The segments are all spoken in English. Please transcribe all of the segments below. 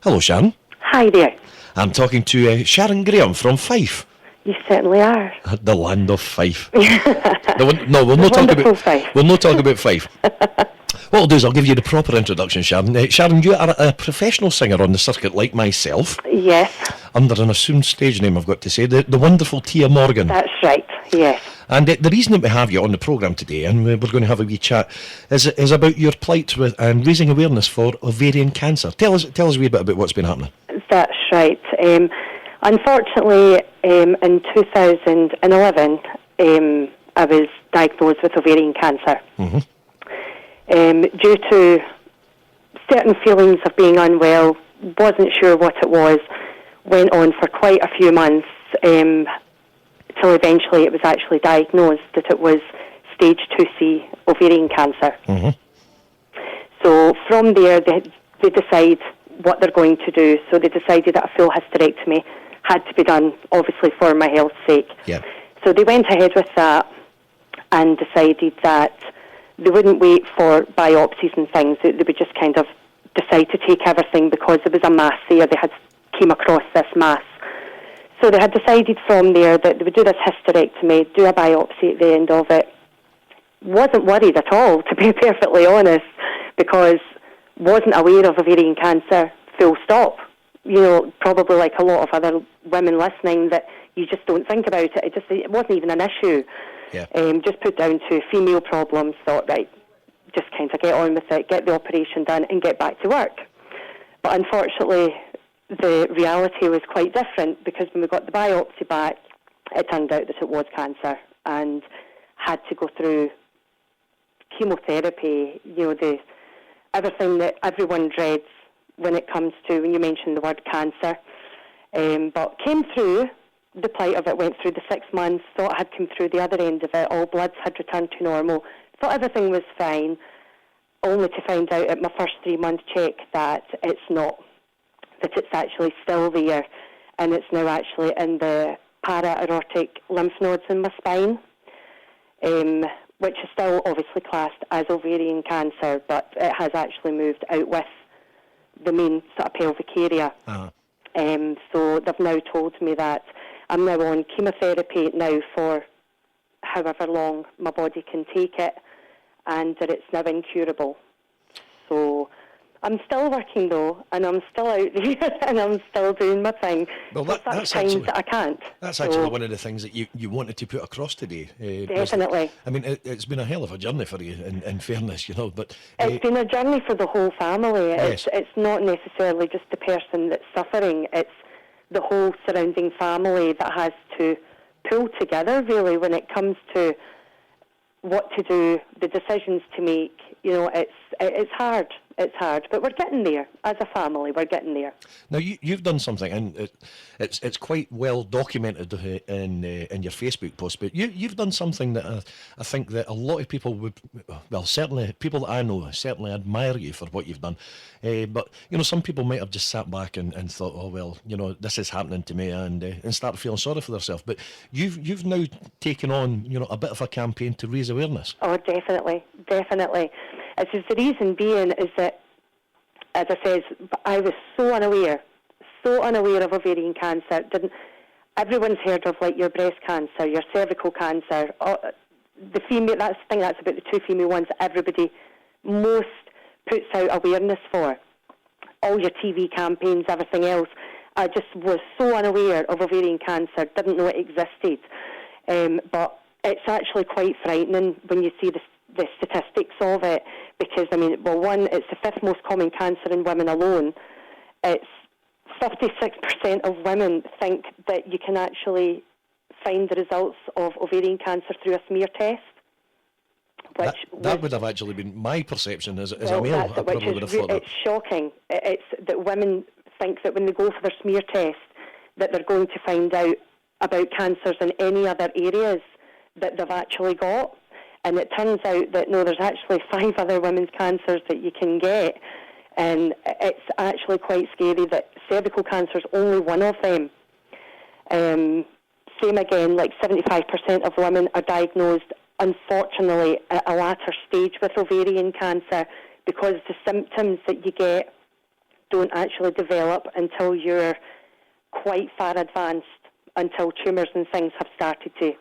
Hello, Sharon. Hi there. I'm talking to Sharon Graham from Fife, You certainly are. the land of Fife. No, we'll The not talk wonderful about Fife. We'll not talk about Fife. What I'll do is I'll give you the proper introduction, Sharon. Sharon, you are a professional singer on the circuit like myself, Yes, under an assumed stage name, I've got to say, the wonderful Tia Morgan. that's right. Yes. And the reason that we have you on the programme today, and we're going to have a wee chat, is about your plight and raising awareness for ovarian cancer. Tell us a wee bit about what's been happening. That's right. Unfortunately, in 2011, I was diagnosed with ovarian cancer. Due to certain feelings of being unwell, wasn't sure what it was, went on for quite a few months, till eventually it was actually diagnosed that it was stage 2C ovarian cancer. So from there, they decide what they're going to do. So they decided that a full hysterectomy had to be done, obviously for my health's sake. Yeah. So they went ahead with that and decided that they wouldn't wait for biopsies and things. They would just kind of decide to take everything because there was a mass there. They had came across this mass. So they had decided from there that they would do this hysterectomy, do a biopsy at the end of it. Wasn't worried at all, to be perfectly honest, because wasn't aware of ovarian cancer, full stop. You know, probably like a lot of other women listening, that you just don't think about it. It wasn't even an issue. Yeah. Just put down to female problems, thought, right, just kind of get on with it, get the operation done and get back to work. But unfortunately, the reality was quite different, because when we got the biopsy back, it turned out that it was cancer and had to go through chemotherapy, you know, everything that everyone dreads when it comes to, when you mention the word cancer. But came through the plight of it, went through the 6 months, thought I had come through the other end of it, all bloods had returned to normal, thought everything was fine, only to find out at my first 3-month check that it's not, that it's actually still there, and it's now actually in the para-aortic lymph nodes in my spine, which is still obviously classed as ovarian cancer, but it has actually moved out with the main sort of pelvic area. So they've now told me that I'm now on chemotherapy now for however long my body can take it, and that it's now incurable. So I'm still working though, and I'm still out there, and I'm still doing my thing. Well, that's times actually, that I can't. That's actually one of the things that you wanted to put across today. Definitely. I mean, it's been a hell of a journey for you, in fairness, you know. But it's been a journey for the whole family. Yes. It's not necessarily just the person that's suffering. It's the whole surrounding family that has to pull together, really, when it comes to what to do, the decisions to make. You know, it's hard. It's hard, but we're getting there. As a family, we're getting there. Now, you've done something, and it's quite well documented in your Facebook post, but you've done something that I think that a lot of people would, well, certainly people that I know certainly admire you for what you've done. But, you know, some people might have just sat back and thought, oh, well, you know, this is happening to me, and started feeling sorry for themselves. But you've now taken on, you know, a bit of a campaign to raise awareness. Oh, definitely. It's just the reason being is that, as I said, I was so unaware of ovarian cancer. Everyone's heard of like your breast cancer, your cervical cancer, the female. That's the thing. That's about the two female ones that everybody most puts out awareness for. All your TV campaigns, everything else. I just was so unaware of ovarian cancer. Didn't know it existed. But it's actually quite frightening when you see the statistics of it, because, I mean, well, one, it's the 5th most common cancer in women alone. It's 56% of women think that you can actually find the results of ovarian cancer through a smear test. That would have actually been my perception as a male. I probably would have thought that. It's shocking. It's that women think that when they go for their smear test that they're going to find out about cancers in any other areas that they've actually got. And it turns out that, no, there's actually 5 other women's cancers that you can get. And it's actually quite scary that cervical cancer is only one of them. Same again, like 75% of women are diagnosed, unfortunately, at a latter stage with ovarian cancer, because the symptoms that you get don't actually develop until you're quite far advanced, until tumours and things have started to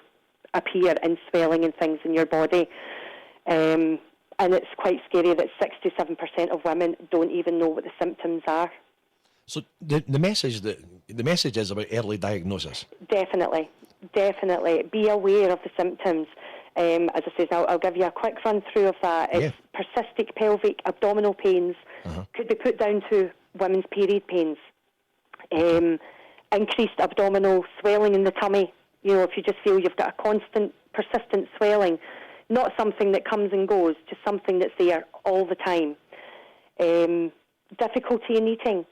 appear and swelling and things in your body. And it's quite scary that 67% of women don't even know what the symptoms are. So the message is about early diagnosis. Definitely. Be aware of the symptoms. As I said, I'll give you a quick run through of that. It's persistent pelvic abdominal pains, could be put down to women's period pains. Increased abdominal swelling in the tummy. You know, if you just feel you've got a constant, persistent swelling, not something that comes and goes, just something that's there all the time. Difficulty in eating.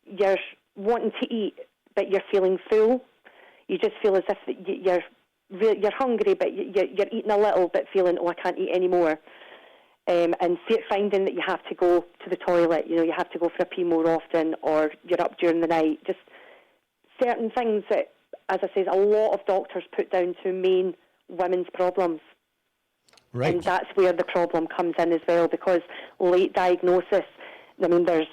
You're wanting to eat, but you're feeling full. You just feel as if you're hungry, but you're eating a little, but feeling, I can't eat anymore. And finding that you have to go to the toilet, you have to go for a pee more often, or you're up during the night. Just certain things that, as I say, a lot of doctors put down to main women's problems. Right. And that's where the problem comes in as well, because late diagnosis, I mean, there's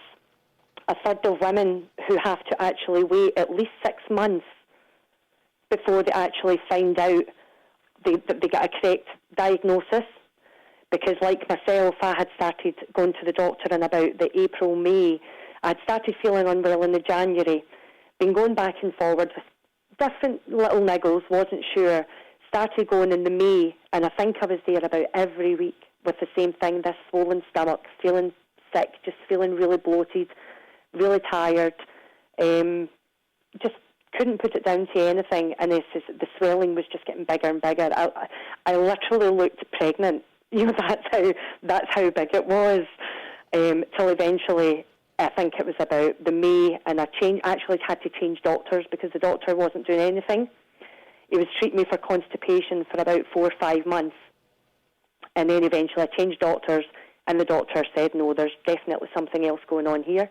a third of women who have to actually wait at least 6 months before they actually find out they get a correct diagnosis. Because like myself, I had started going to the doctor in about the April, May. I'd started feeling unwell in the January, been going back and forward with different little niggles, wasn't sure. Started going in the May, and I think I was there about every week with the same thing, this swollen stomach, feeling sick, just feeling really bloated, really tired, just couldn't put it down to anything, and the swelling was just getting bigger and bigger. I literally looked pregnant. That's how big it was. Till eventually, I think it was about the May, and I actually had to change doctors because the doctor wasn't doing anything. He was treating me for constipation for about 4 or 5 months, and then eventually I changed doctors, and the doctor said, no, there's definitely something else going on here.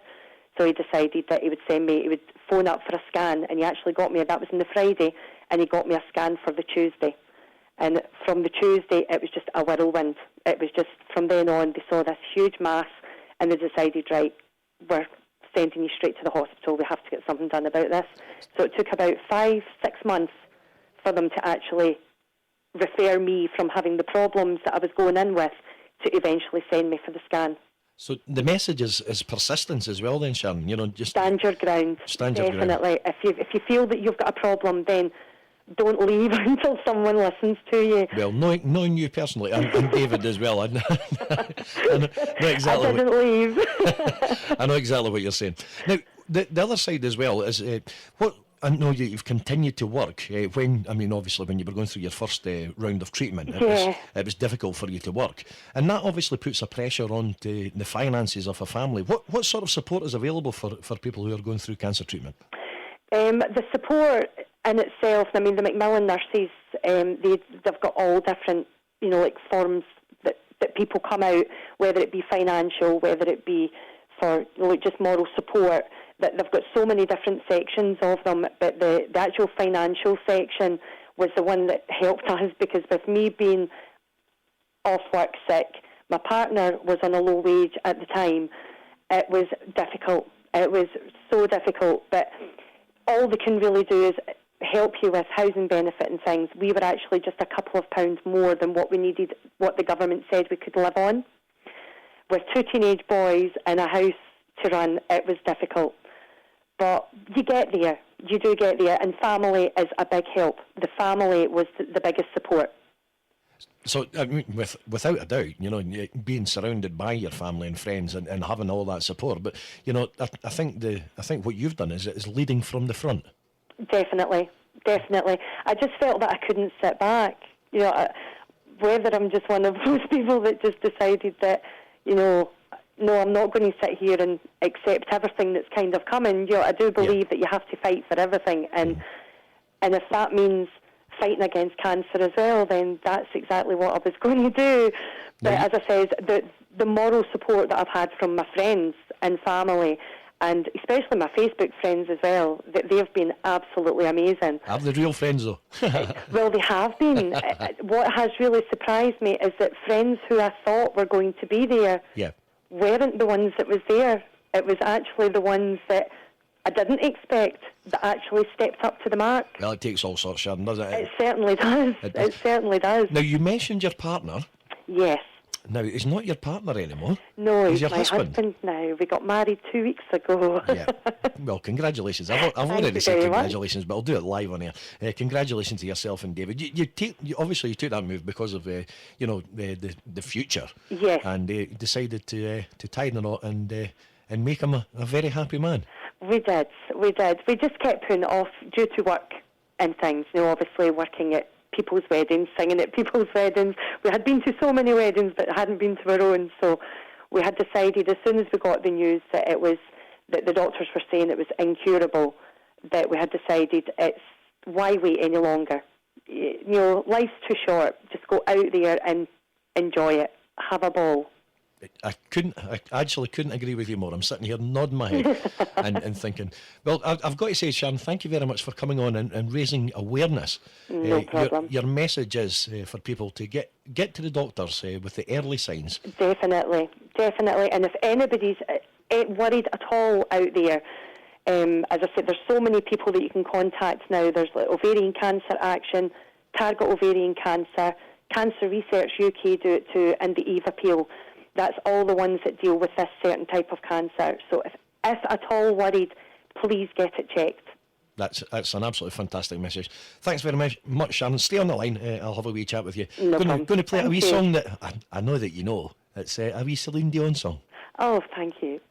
So he decided that he would phone up for a scan, and he actually got me, that was on the Friday, and he got me a scan for the Tuesday. And from the Tuesday, it was just a whirlwind. It was just, from then on, they saw this huge mass, and they decided, right, we're sending you straight to the hospital. We have to get something done about this. So it took about 5-6 months for them to actually refer me from having the problems that I was going in with to eventually send me for the scan. So the message is persistence as well then, Sharon. Just stand your ground. Definitely. If you feel that you've got a problem, then don't leave until someone listens to you. Well, knowing you personally, and David as well, I know exactly. I didn't leave. I know exactly what you're saying. Now, the other side as well is what I know you've continued to work obviously when you were going through your first round of treatment, it was difficult for you to work, and that obviously puts a pressure on the finances of a family. What sort of support is available for people who are going through cancer treatment? The support in itself, the Macmillan nurses, they've got all different, forms that people come out, whether it be financial, whether it be for just moral support. That they've got so many different sections of them, but the actual financial section was the one that helped us, because with me being off work sick, my partner was on a low wage at the time. It was difficult. It was so difficult, but all they can really do is help you with housing benefit and things. We were actually just a couple of pounds more than what we needed, what the government said we could live on. With 2 teenage boys and a house to run, it was difficult. But you get there. You do get there, and family is a big help. The family was the biggest support. So, without a doubt, being surrounded by your family and friends and having all that support. But I think what you've done is leading from the front. Definitely. I just felt that I couldn't sit back. Whether I'm just one of those people that just decided that, no, I'm not going to sit here and accept everything that's kind of coming. I do believe that you have to fight for everything, and if that means fighting against cancer as well, then that's exactly what I was going to do. But as I said, the moral support that I've had from my friends and family, and especially my Facebook friends as well, they've been absolutely amazing. Are they real friends though? Well, they have been. What has really surprised me is that friends who I thought were going to be there weren't the ones that was there. It was actually the ones that I didn't expect that actually stepped up to the mark. Well, it takes all sorts, Sharon, doesn't it? It certainly does. It certainly does. Now, you mentioned your partner. Yes. Now, he's not your partner anymore. No, he's he's your my husband now. We got married 2 weeks ago. Yeah. Well, congratulations. I've already said congratulations, but I'll do it live on air. Congratulations to yourself and David. You obviously you took that move because of the future. Yes. And decided to tie the knot and make him a very happy man. We did. We just kept putting it off due to work and things. Obviously working at people's weddings, singing at people's weddings. We had been to so many weddings but hadn't been to our own, so we had decided as soon as we got the news that that the doctors were saying it was incurable, that we had decided it's why wait any longer. Life's too short. Just go out there and enjoy it. Have a ball. I actually couldn't agree with you more. I'm sitting here nodding my head and thinking, well, I've got to say, Sharon, thank you very much for coming on and raising awareness. No problem. Your message is for people to get to the doctors with the early signs. Definitely. And if anybody's worried at all out there, as I said, there's so many people that you can contact now. There's like Ovarian Cancer Action, Target Ovarian Cancer, Cancer Research UK do it too, and the Eve Appeal. That's all the ones that deal with this certain type of cancer. So if at all worried, please get it checked. That's an absolutely fantastic message. Thanks very much, Sharon. Stay on the line. I'll have a wee chat with you. No going to play thank a wee you. song that I know that you know. It's a wee Celine Dion song. Oh, thank you.